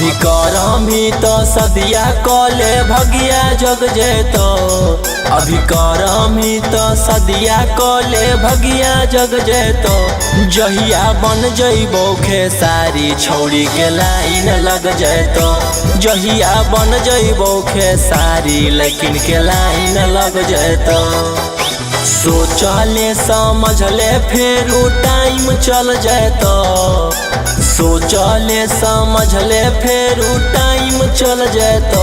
अभी करम ही तो सदिया कले भगिया जग जेतो। अभी करम ही तो सदिया कले भगिया जग जेतो। जहिया बन जइबो खेसारी छौड़ी के लाइन लग जेतो। जहिया बन जइबो खेसारी लेकिन के लाइन लग जेतो। सोचले समझले फिर टाइम चल जेतो। सोचले समझले फिर टाइम चल जेतो।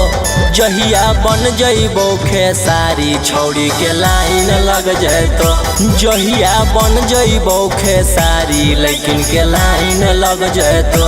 जहिया बन जइबो खेसारी छौड़ी के लाइन लग जेतो। जहिया बन जइबो खेसारी लेकिन के लाइन लग जेतो।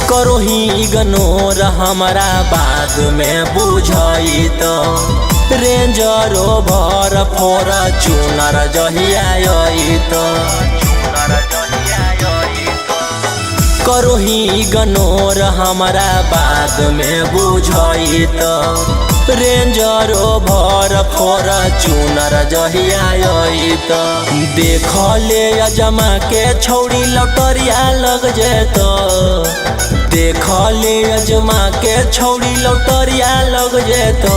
करो ही इग्नोर हमारा बाद में बुझाई तो। रेंजरो भर फॉर्च्यूनर जहिया तो। करो ही इग्नोर हमारा बाद में बुझाई तो। रेंजरो भर फॉर्च्यूनर जहिया तो। देख ले अजमा के छौड़ी लौटरिया लग जेतो। देख ले अजमा के छौड़ी लौटरिया लग जेतो।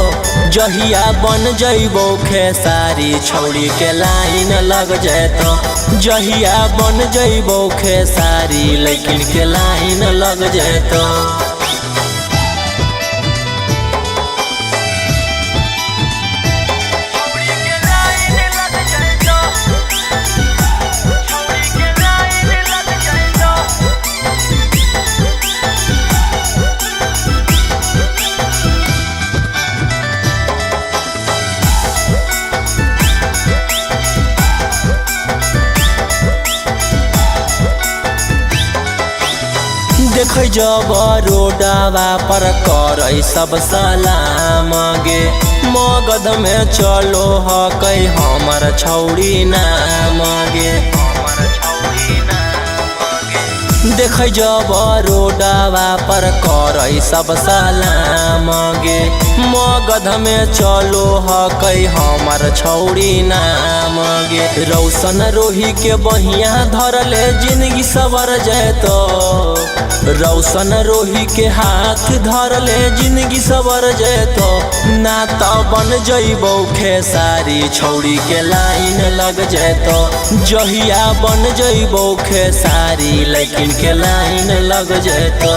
जहिया बन जइबो खेसारी छौड़ी के लाइन लग जेतो। जहिया बन जइबो खेसारी लेकिन के लाइन लग जेतो। देख जब रोडवा पर कर सब सलाम गे। मगध में चलो हकै हमर छौड़ी नाम गे। देख जब रोडवा पर कर सब सलाम गे। मगध में चलो हकै हमर छौड़ी नाम गे। रौशन रोही के बहिया धरले जिंदगी सवर जेतो। रौशन रोही के हाथ धरले जिंदगी सवर जेतो। ना तो बन जइबो खेसारी छौड़ी के लाइन लग जेतो। जहिया बन जइबो खेसारी लेकिन के लाइन लग जेतो।